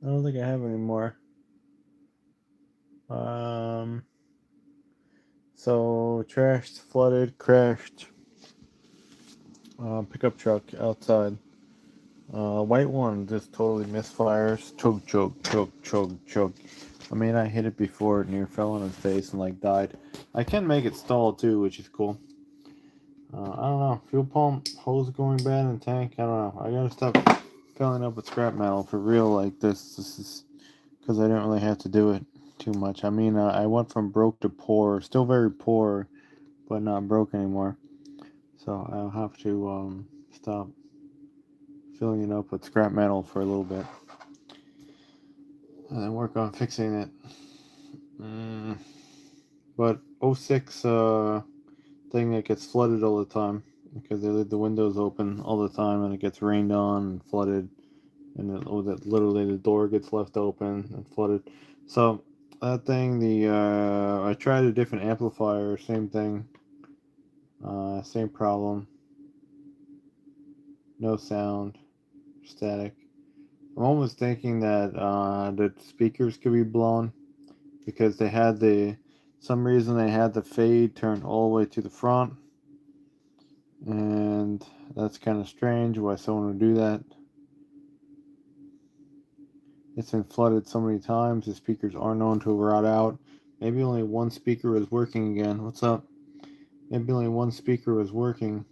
I don't think I have any more. So trashed, flooded, crashed. Pickup truck outside. White one just totally misfires. Chug, chug, chug, chug, chug. I mean, I hit it before it near fell on its face and like died. I can make it stall too, which is cool. I don't know. Fuel pump hose going bad in the tank. I don't know. I gotta stop filling up with scrap metal for real like this. This is because I didn't really have to do it too much. I mean, I went from broke to poor. Still very poor, but not broke anymore. So I'll have to stop filling it up with scrap metal for a little bit and then work on fixing it. Mm, but '06 thing that gets flooded all the time because they leave the windows open all the time and it gets rained on and flooded and that literally the door gets left open and flooded. So that thing, the I tried a different amplifier, same thing, same problem, no sound, static. I'm almost thinking that the speakers could be blown because they had some reason they had the fade turned all the way to the front, and that's kind of strange why someone would do that. It's been flooded so many times, the speakers are known to rot out. Maybe only one speaker is working again. What's up? Maybe only one speaker was working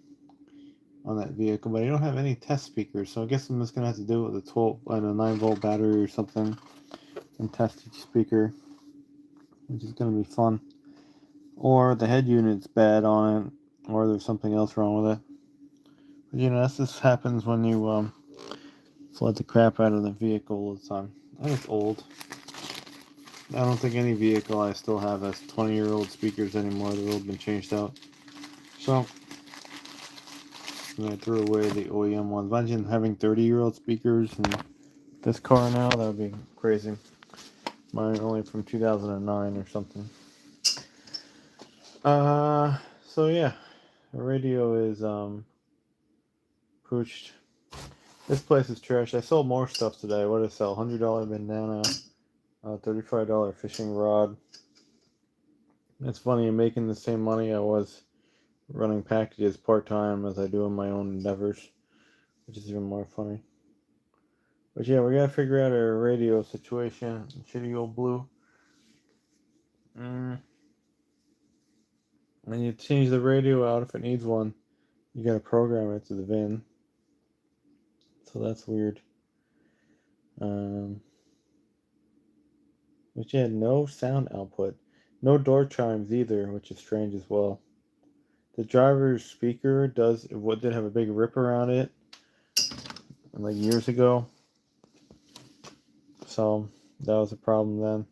on that vehicle, but I don't have any test speakers, so I guess I'm just gonna have to do it with a 12 and a 9-volt battery or something and test each speaker, which is gonna be fun. Or the head unit's bad on it, or there's something else wrong with it. But that's just happens when you flood the crap out of the vehicle all the time. And it's old. I don't think any vehicle I still have has 20-year-old speakers anymore. They've all been changed out. So, I threw away the OEM ones. Imagine having 30-year-old speakers in this car now. That would be crazy. Mine are only from 2009 or something. So yeah, the radio is pooched. This place is trash. I sold more stuff today. What did I sell? $100 bandana, $35 fishing rod. It's funny, I'm making the same money I was running packages part time as I do in my own endeavors, which is even more funny. But yeah, we gotta figure out our radio situation. Shitty old blue. When you change the radio out if it needs one, you gotta program it to the VIN. So that's weird. Which had no sound output. No door chimes either, which is strange as well. The driver's speaker did have a big rip around it like years ago. So that was a problem then.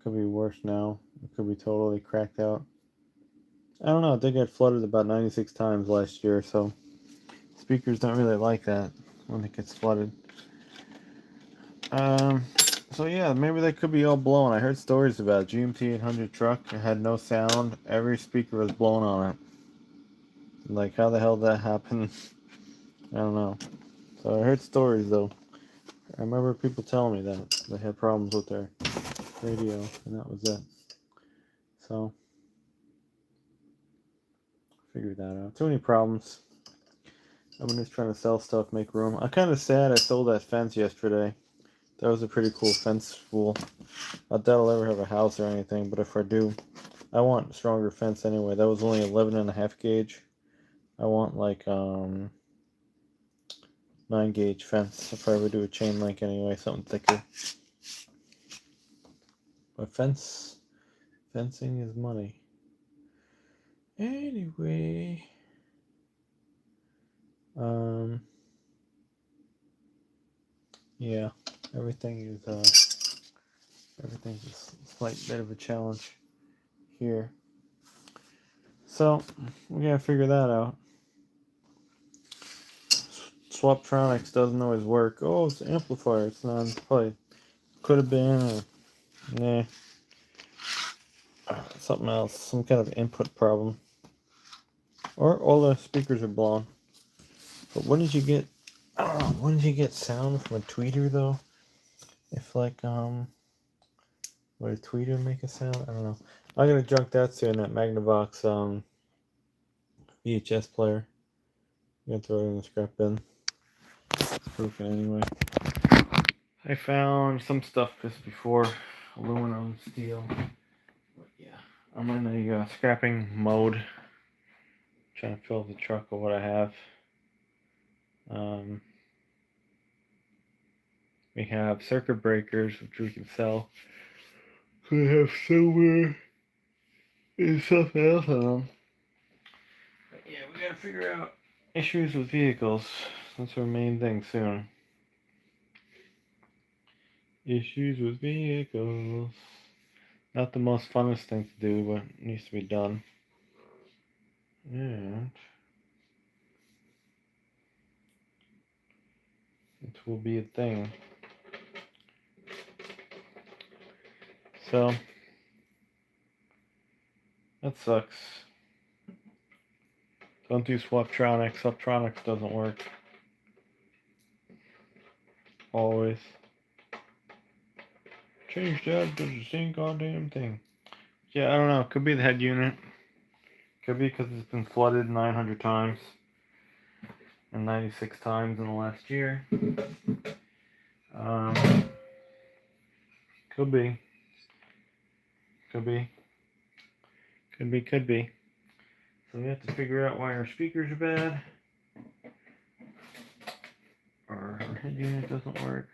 Could be worse now. It could be totally cracked out. I don't know. I think I flooded about 96 times last year, so speakers don't really like that when it gets flooded. So yeah, maybe they could be all blown. I heard stories about GMT 800 truck. It had no sound. Every speaker was blown on it. Like, how the hell did that happen? I don't know. So I heard stories though. I remember people telling me that they had problems with their radio, and that was it. So figured that out. Too many problems. I've been just trying to sell stuff, make room. I'm kind of sad I sold that fence yesterday. That was a pretty cool fence spool. I doubt I'll ever have a house or anything, but if I do, I want a stronger fence anyway. That was only 11.5 gauge. I want like 9 gauge fence if I ever do a chain link anyway, something thicker. But fencing is money. Anyway, yeah, everything is everything's a slight bit of a challenge here. So we gotta figure that out. Swaptronics doesn't always work. Oh, it's an amplifier. It's not. Probably could have been. Or, nah, something else. Some kind of input problem. Or all the speakers are blown. But when did you get I don't know. Wouldn't you get sound from a tweeter though? If like would a tweeter make a sound? I don't know. I'm gonna junk that soon. That Magnavox VHS player. I'm gonna throw it in the scrap bin. It's broken anyway. I found some stuff just before, aluminum, steel. But yeah, I'm in a scrapping mode. Trying to fill up the truck with what I have. We have circuit breakers, which we can sell. We have silver and something else on them. But yeah, we gotta figure out issues with vehicles. That's our main thing soon. Issues with vehicles. Not the most funnest thing to do, but it needs to be done. And it will be a thing. So that sucks. Don't do Swaptronics. Swaptronics doesn't work. Always. Change that, does the same goddamn thing. Yeah, I don't know. Could be the head unit. Could be because it's been flooded 900 times. And 96 times in the last year. Could be. Could be. Could be, could be. So we have to figure out why our speakers are bad. Or our head unit doesn't work.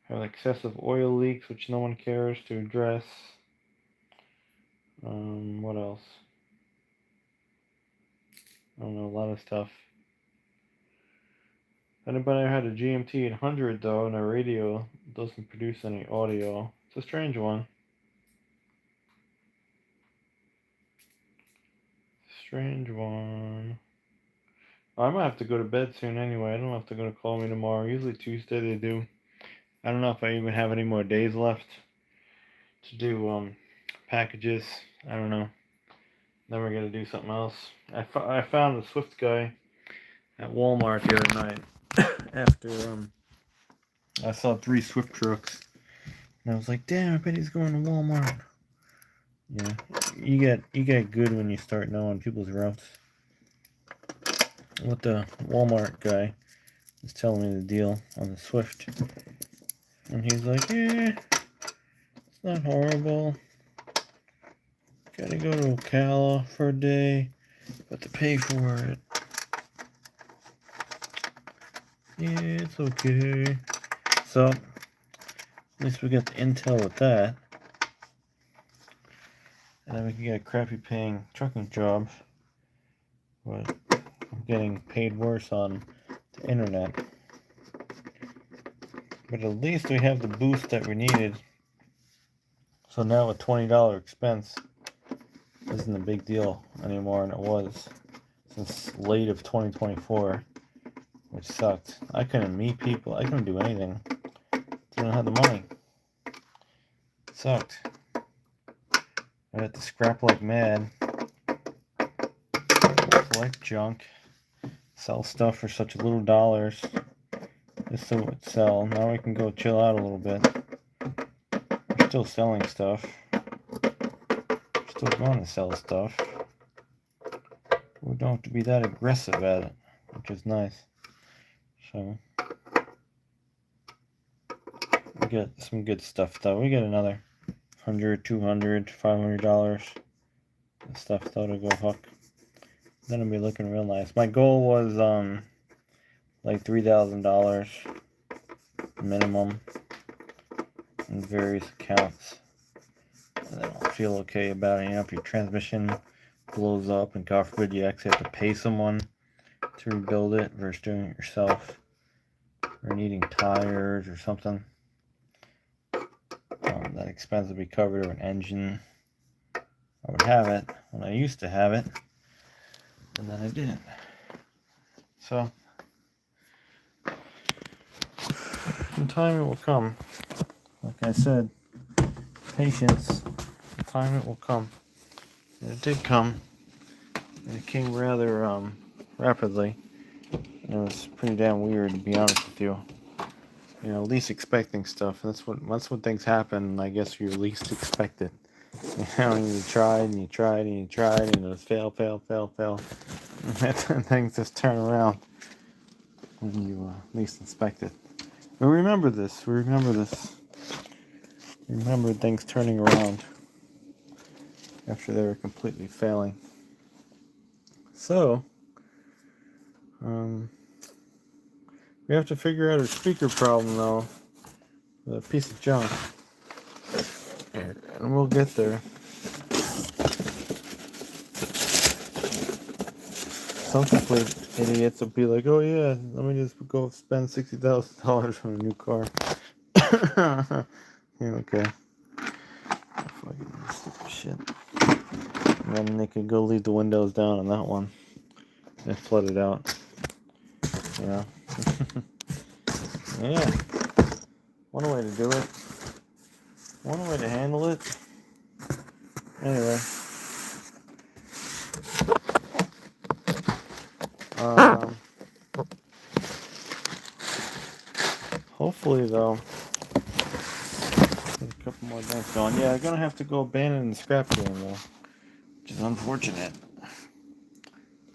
Have excessive oil leaks, which no one cares to address. What else? I don't know, a lot of stuff. Anybody had a GMT 800 though, and a radio doesn't produce any audio. It's a strange one. Strange one. I might have to go to bed soon anyway. I don't have to go to Call Me tomorrow. Usually Tuesday they do. I don't know if I even have any more days left to do packages. I don't know. Then we're gonna do something else. I found the Swift guy at Walmart the other night after I saw 3 Swift trucks, and I was like, damn, I bet he's going to Walmart. Yeah, you get good when you start knowing people's routes. What the Walmart guy was telling me the deal on the Swift, and he's like, yeah, it's not horrible. Gotta go to Ocala for a day, but to pay for it. Yeah, it's okay. So, at least we got the intel with that. And then we can get a crappy paying trucking job. But I'm getting paid worse on the internet. But at least we have the boost that we needed. So now a $20 expense isn't a big deal anymore, and it was since late of 2024, which sucked. I couldn't meet people. I couldn't do anything. Didn't have the money. It sucked. I had to scrap like mad. Collect junk. Sell stuff for such little dollars. Just so it would sell. Now we can go chill out a little bit. We're still selling stuff. We're still going to sell stuff. We don't have to be that aggressive at it, which is nice. So we get some good stuff though. We get another $100, $200, $500 stuff though to go hook. Then it'll be looking real nice. My goal was like $3,000 minimum in various accounts. And then I'll feel okay about it. You know, if your transmission blows up and God forbid you actually have to pay someone to rebuild it versus doing it yourself, or needing tires or something, that expense would be covered, or an engine. I would have it when I used to have it, and then I didn't. So in time it will come. Like I said, patience. In time it will come. And it did come. And it came rather rapidly. It was pretty damn weird, to be honest with you. You know, least expecting stuff. That's when things happen. I guess you're least expected. You know, you tried and you tried and you tried and it was fail. And that's when things just turn around when you least expect it. We remember this. We remember things turning around after they were completely failing. So, we have to figure out a speaker problem though. A piece of junk. And we'll get there. Some complete idiots will be like, oh yeah, let me just go spend $60,000 on a new car. Yeah, okay. Fucking stupid shit. And then they could go leave the windows down on that one and flood it out. Yeah. Yeah. One way to do it. One way to handle it. Anyway. Hopefully though, get a couple more things going. Yeah, I'm gonna have to go abandon the scrap game though, which is unfortunate.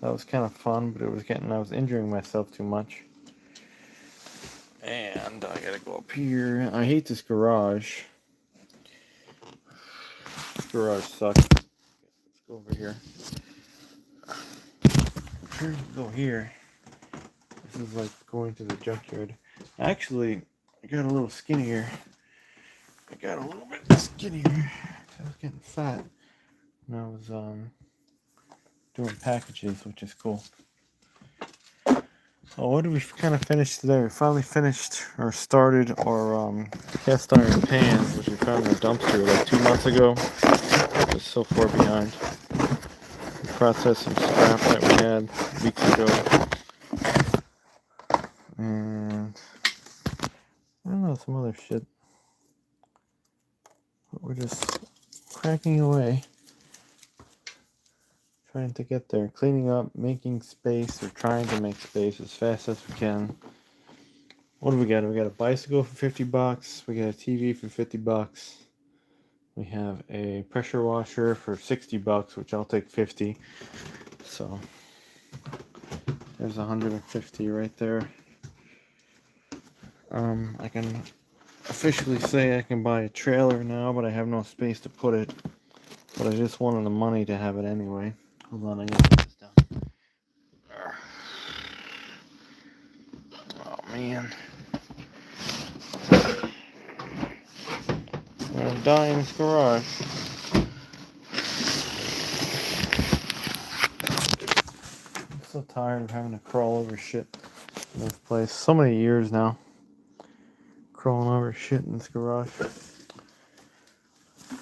That was kind of fun, but I was injuring myself too much. And I gotta go up here. I hate this garage. This garage sucks. Let's go over here. Here we go here. This is like going to the junkyard. Actually, I got a little skinnier. I got a little bit skinnier. I was getting fat. And I was doing packages, which is cool. Oh, what did we kind of finish today? We finally finished or started our cast iron pans, which we found in the dumpster like 2 months ago. It was so far behind. We processed some scrap that we had weeks ago. And I don't know, some other shit. But we're just cracking away. Trying to get there. Cleaning up, making space, or trying to make space as fast as we can. What do we got? We got a bicycle for $50. We got a TV for $50. We have a pressure washer for $60, which I'll take 50. So there's 150 right there. I can officially say I can buy a trailer now, but I have no space to put it. But I just wanted the money to have it anyway. Hold on, I gotta put this down. Oh man. I'm gonna die in this garage. I'm so tired of having to crawl over shit in this place. So many years now. Crawling over shit in this garage.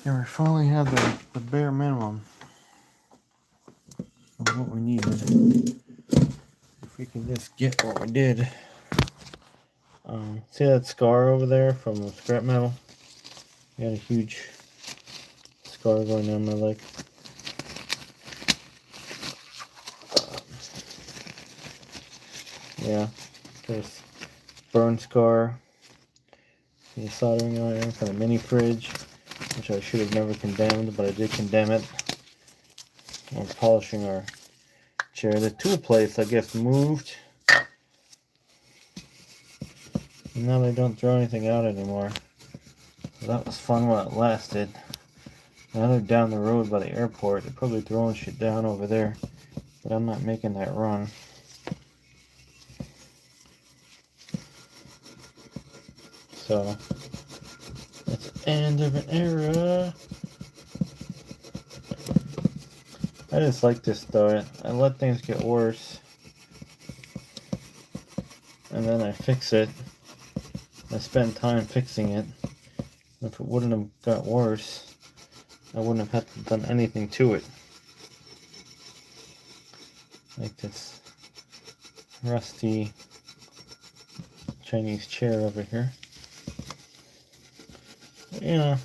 Yeah, we finally had the bare minimum of what we needed. If we can just get what we did. See that scar over there from the scrap metal? I got a huge scar going down my leg. Yeah, there's burn scar. The soldering iron from the mini fridge, which I should have never condemned, but I did condemn it. We're polishing our chair. The tool place, I guess, moved. And now they don't throw anything out anymore. So that was fun while it lasted. Now they're down the road by the airport. They're probably throwing shit down over there. But I'm not making that run. So, that's the end of an era. I just like this though. I let things get worse. And then I fix it. I spend time fixing it. If it wouldn't have got worse, I wouldn't have had to done anything to it. Like this rusty Chinese chair over here. Yeah.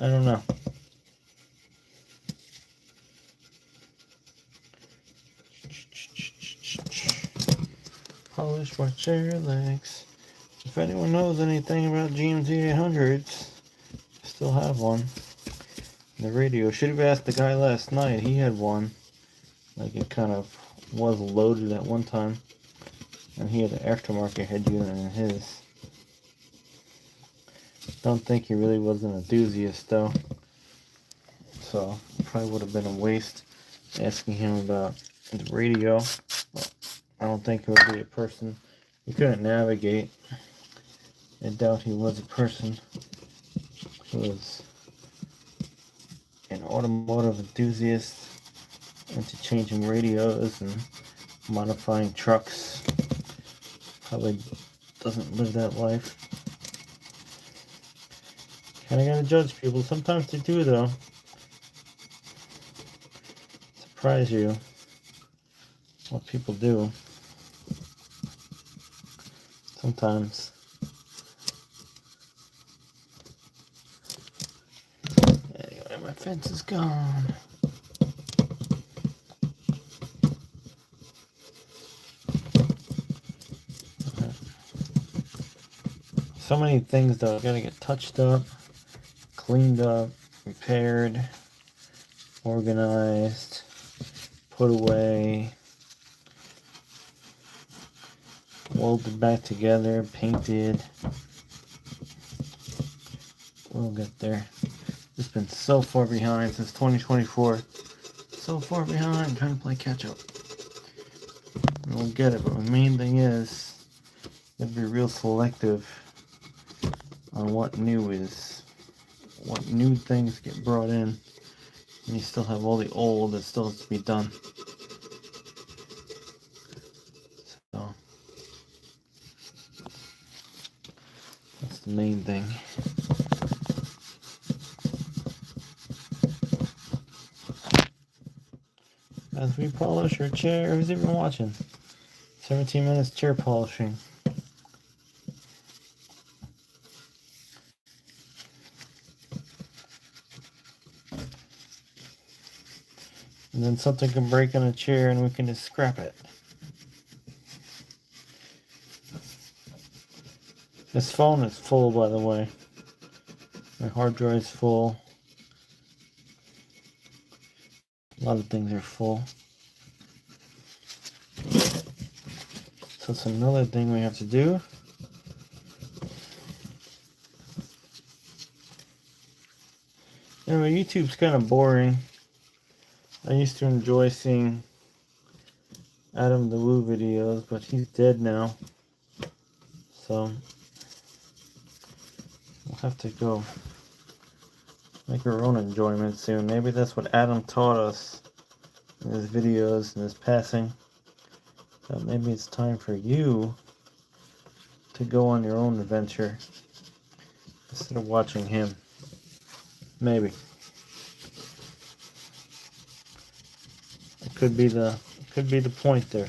I don't know. Polish my chair legs. If anyone knows anything about GMT 800s, I still have one. The radio, should have asked the guy last night. He had one. Like, it kind of was loaded at one time. And he had an aftermarket head unit in his. Don't think he really was an enthusiast, though. So, probably would have been a waste asking him about the radio. But I don't think he would be a person. He couldn't navigate. I doubt he was a person who was an automotive enthusiast into changing radios and modifying trucks. Probably doesn't live that life. Kinda gotta judge people. Sometimes they do, though. Surprise you what people do. Sometimes. Anyway, my fence is gone. So many things, though, gotta get touched up, cleaned up, repaired, organized, put away, welded back together, painted. We'll get there. It's been so far behind since 2024. So far behind, trying to play catch up. We'll get it, but the main thing is, you have to be real selective on what new things get brought in, and you still have all the old that still has to be done. So that's the main thing. As we polish our chair, who's even watching? 17 minutes chair polishing. And then something can break on a chair and we can just scrap it. This phone is full, by the way. My hard drive is full. A lot of things are full. So it's another thing we have to do. Anyway, YouTube's kind of boring. I used to enjoy seeing Adam the Woo videos, but he's dead now. So we'll have to go make our own enjoyment soon. Maybe that's what Adam taught us in his videos and his passing. That maybe it's time for you to go on your own adventure instead of watching him. Maybe. It could be the point there.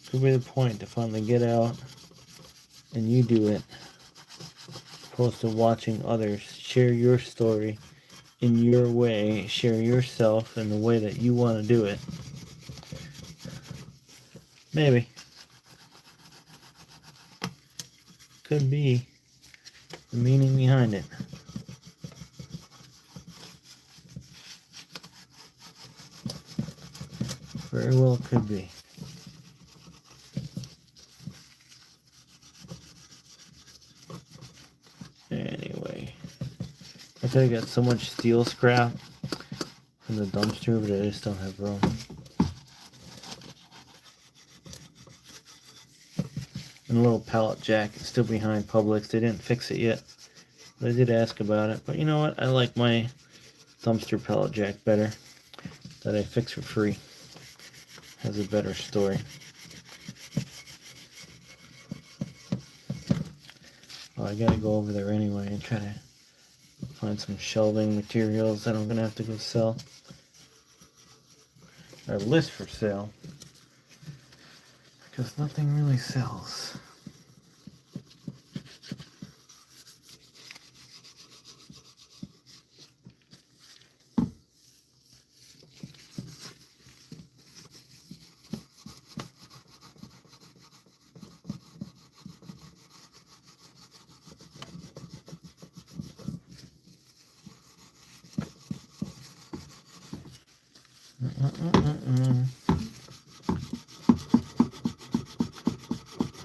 Could be the point to finally get out and you do it, opposed to watching others share your story in your way, share yourself in the way that you want to do it. Maybe. Could be the meaning behind it. Very well could be. Anyway, I could have got so much steel scrap from the dumpster, but I just don't have room. And a little pallet jack is still behind Publix. They didn't fix it yet, but I did ask about it. But you know what? I like my dumpster pallet jack better, that I fix for free. Has a better story. Well, I gotta go over there anyway and try to find some shelving materials that I'm gonna have to go sell, or list for sale, because nothing really sells.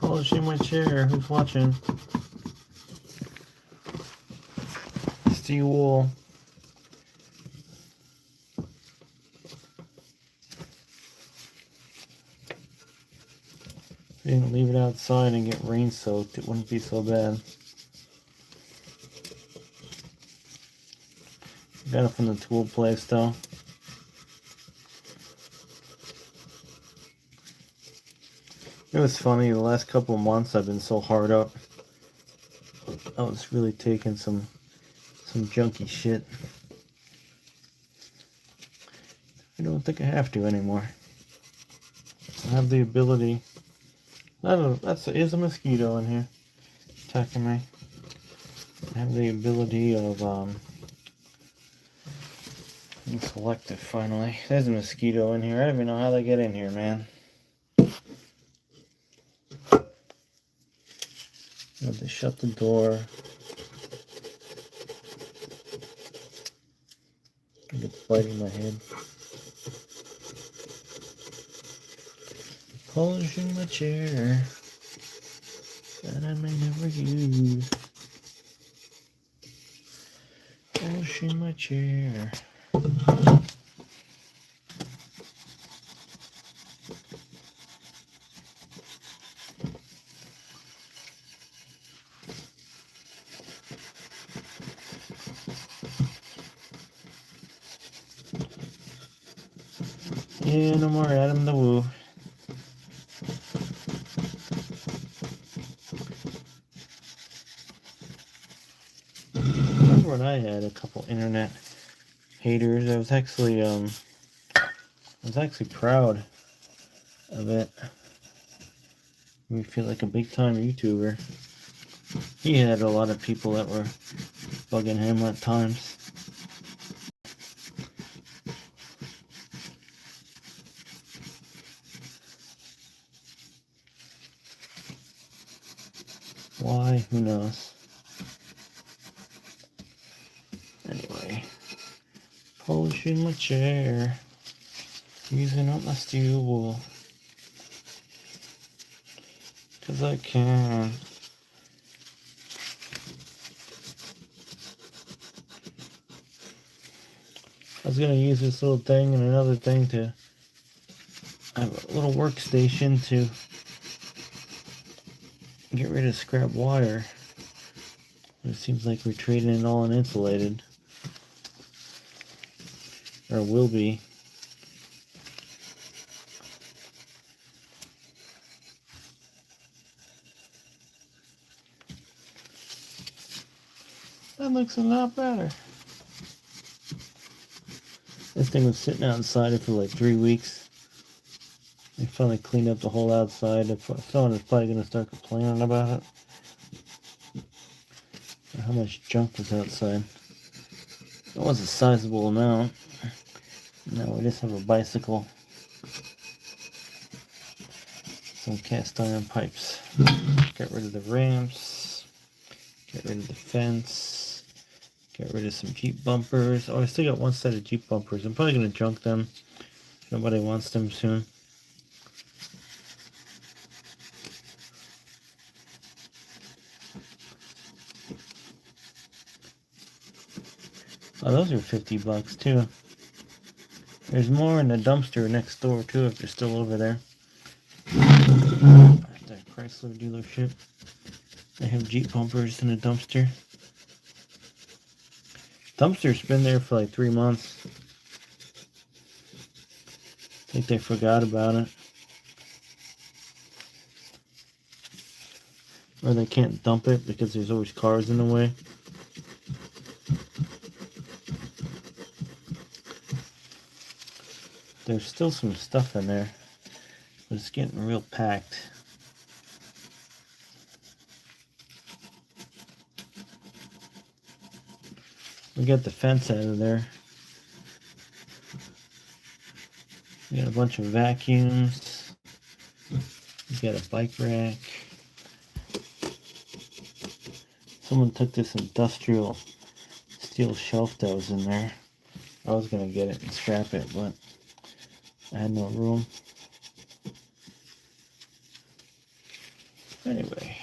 Polishing my chair. Who's watching? Steel wool. If you didn't leave it outside and get rain soaked, it wouldn't be so bad. Got it from the tool place though. It was funny, the last couple of months I've been so hard up. I was really taking some junky shit. I don't think I have to anymore. I have the ability. There's a mosquito in here attacking me. I have the ability of being selective finally. There's a mosquito in here. I don't even know how they get in here, man. I have to shut the door. It's biting my head. Polishing my chair that I may never use. Polishing my chair. Yeah, no more Adam the Woo. Remember when I had a couple internet haters? I was actually proud of it. Made me feel like a big time YouTuber. He had a lot of people that were bugging him at times. Why? Who knows? Anyway, polishing my chair, using up my steel wool, 'cause I can. I was gonna use this little thing and another thing to have a little workstation to get rid of scrap wire. It seems like we're trading it all in insulated. Or will be. That looks a lot better. This thing was sitting outside for like 3 weeks. I finally cleaned up the whole outside. Someone is probably going to start complaining about it. Or how much junk was outside. It was a sizable amount. Now we just have a bicycle. Some cast iron pipes. Get rid of the ramps. Get rid of the fence. Get rid of some Jeep bumpers. Oh, I still got one set of Jeep bumpers. I'm probably going to junk them. Nobody wants them soon. Oh, those are $50 too. There's more in the dumpster next door too if they're still over there. At that Chrysler dealership. They have Jeep bumpers in the dumpster. Dumpster's been there for like 3 months. I think they forgot about it. Or they can't dump it because there's always cars in the way. There's still some stuff in there, but it's getting real packed. We got the fence out of there. We got a bunch of vacuums. We got a bike rack. Someone took this industrial steel shelf that was in there. I was gonna get it and scrap it, but I had no room. Anyway.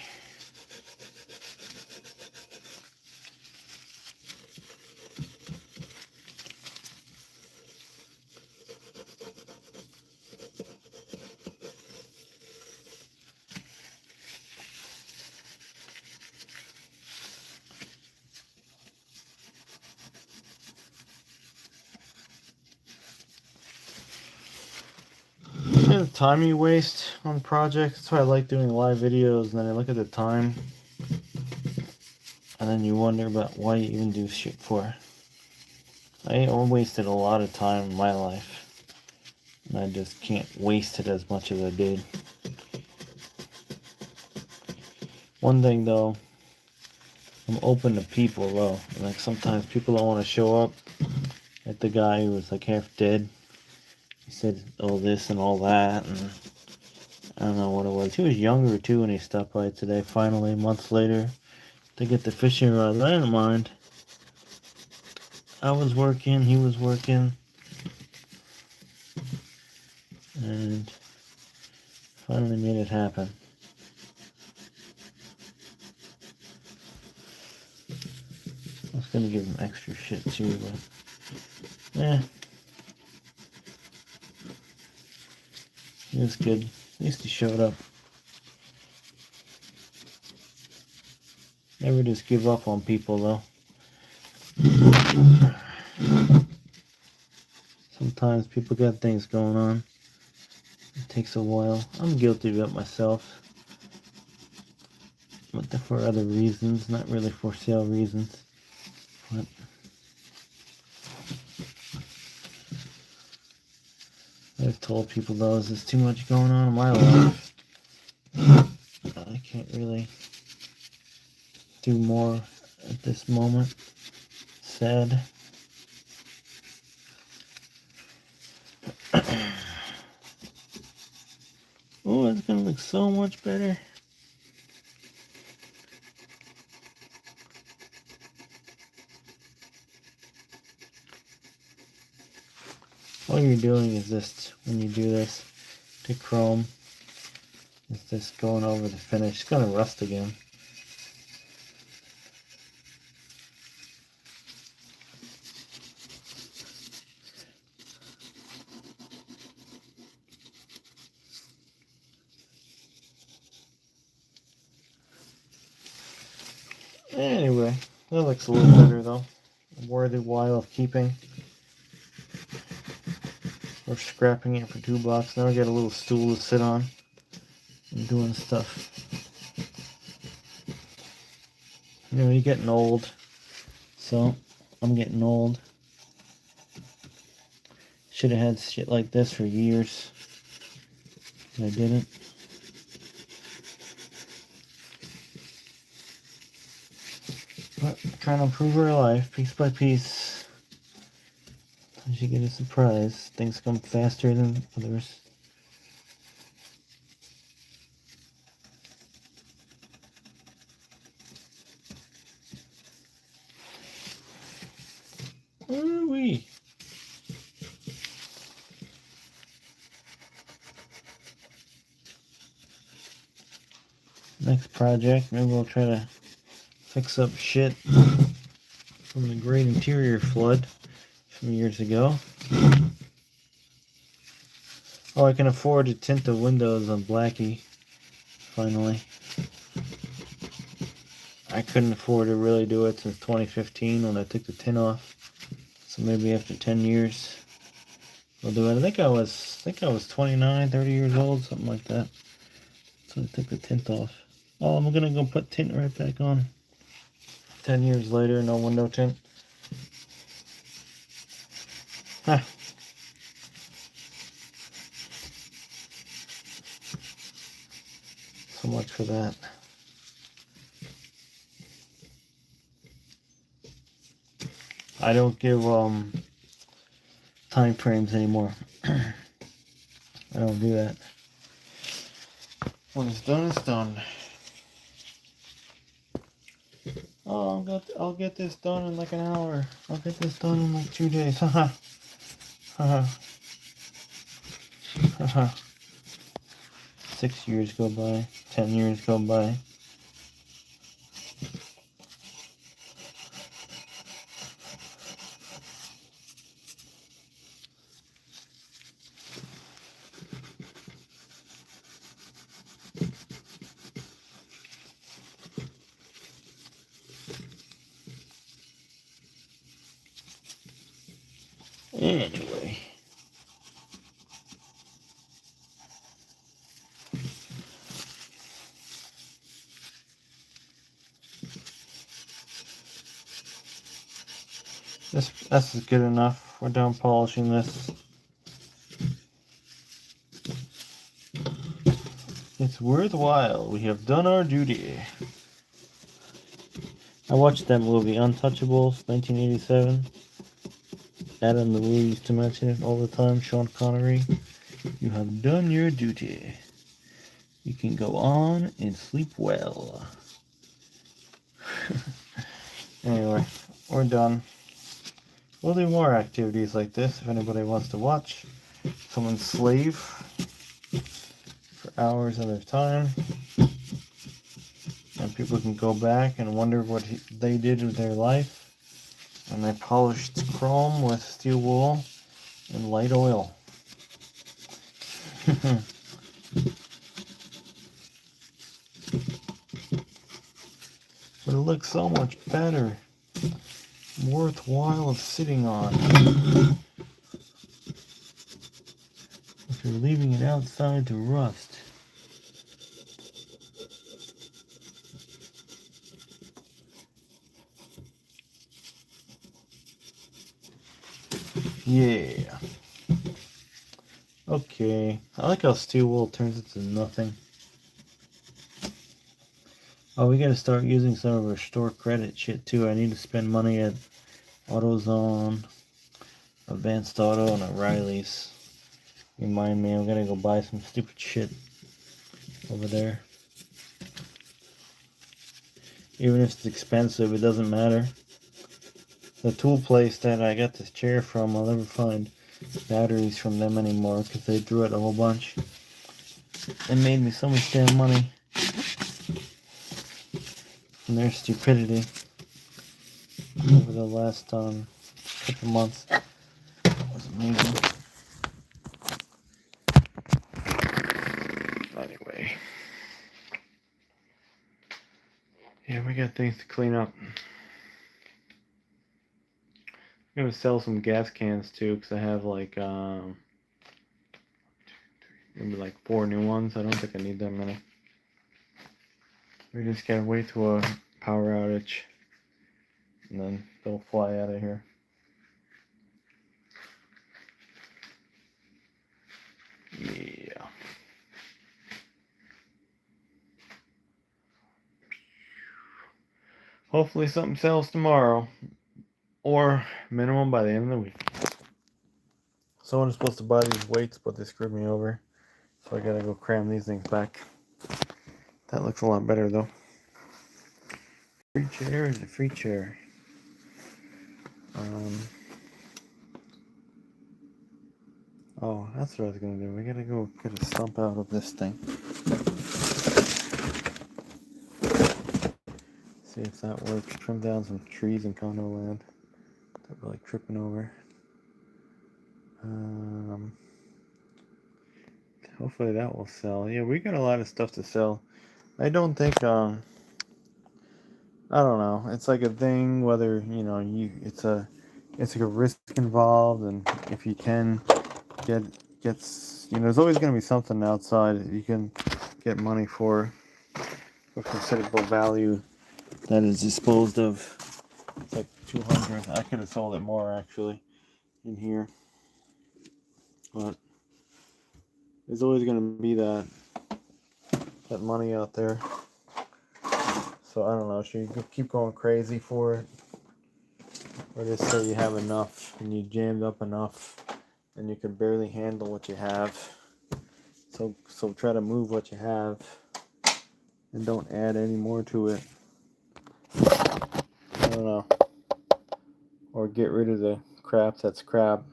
The time you waste on projects. That's why I like doing live videos, and then I look at the time, and then you wonder about why you even do shit for. I wasted a lot of time in my life, and I just can't waste it as much as I did. One thing though, I'm open to people though. Like sometimes people don't want to show up. Like the guy who was like half dead. He said all this and all that, and I don't know what it was. He was younger too when he stopped by today, finally, months later, to get the fishing rod. I didn't mind. I was working, he was working, and finally made it happen. I was gonna give him extra shit too, but it was good. At least he showed up. Never just give up on people though. Sometimes people got things going on. It takes a while. I'm guilty of it myself. But for other reasons, not really for sale reasons. But I've told people though, there's too much going on in my life. I can't really do more at this moment. Sad. Oh, it's gonna look so much better. All you're doing is just, when you do this to chrome, is just going over the finish. It's gonna rust again. Anyway, that looks a little better though. A worthy while of keeping. We're scrapping it for $2. Now I got a little stool to sit on and doing stuff. You know, you're getting old. So, I'm getting old. Should have had shit like this for years. And I didn't. But trying to improve our life piece by piece. As you get a surprise, things come faster than others. Ooh-wee. Next project, maybe we'll try to fix up shit from the Great Interior Flood from years ago. Oh, I can afford to tint the windows on Blackie, finally. I couldn't afford to really do it since 2015 when I took the tint off. So maybe after 10 years, I'll do it. I think I was 29, 30 years old, something like that. So I took the tint off. Oh, I'm gonna go put tint right back on. 10 years later, no window tint. Huh. So much for that. I don't give time frames anymore. I don't do that. When it's done, it's done. Oh, I'll get this done in like an hour. I'll get this done in like 2 days. Haha. Haha. 6 years go by, 10 years go by. Anyway. This is good enough. We're done polishing this. It's worthwhile. We have done our duty. I watched that movie, Untouchables, 1987. Adam the Woo used to mention it all the time. Sean Connery. You have done your duty. You can go on and sleep well. Anyway, we're done. We'll do more activities like this if anybody wants to watch someone's slave for hours of their time. And people can go back and wonder what they did with their life. And they polished chrome with steel wool and light oil. But it looks so much better. Worthwhile of sitting on. If you're leaving it outside to rust. Yeah. Okay. I like how steel wool turns into nothing. Oh, we gotta start using some of our store credit shit too. I need to spend money at AutoZone, Advanced Auto, and O'Reilly's. Remind me, I'm gonna go buy some stupid shit over there. Even if it's expensive, it doesn't matter. The tool place that I got this chair from, I'll never find batteries from them anymore because they threw it a whole bunch. It made me so much damn money from their stupidity over the last couple months. It was amazing. Anyway. Yeah, we got things to clean up. I'm gonna sell some gas cans too, because I have like maybe like 4 new ones. I don't think I need that many. We just gotta wait till a power outage, and then they'll fly out of here. Yeah. Hopefully something sells tomorrow, or minimum by the end of the week. Someone is supposed to buy these weights, but they screwed me over, so I gotta go cram these things back. That looks a lot better though. Free chair is a free chair. Oh, that's what I was gonna do. We gotta go get a stump out of this thing. See if that works. Trim down some trees in condo land that we're like tripping over. Hopefully that will sell. Yeah, we got a lot of stuff to sell. I don't think I don't know. It's like a thing whether, it's like a risk involved, and if you can there's always going to be something outside that you can get money for considerable value that is disposed of. It's like 200. I could have sold it more actually in here, but there's always going to be that money out there. So I don't know, should you keep going crazy for it, or just say you have enough and you jammed up enough and you can barely handle what you have, so try to move what you have and don't add any more to it. I don't know, or get rid of the crap that's crap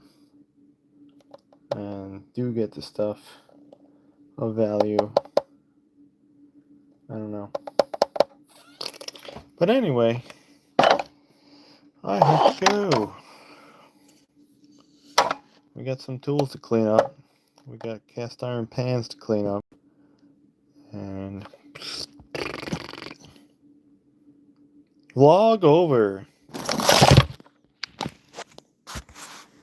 and do get the stuff of value. I don't know. But anyway, I have to go. We got some tools to clean up. We got cast iron pans to clean up. And vlog over.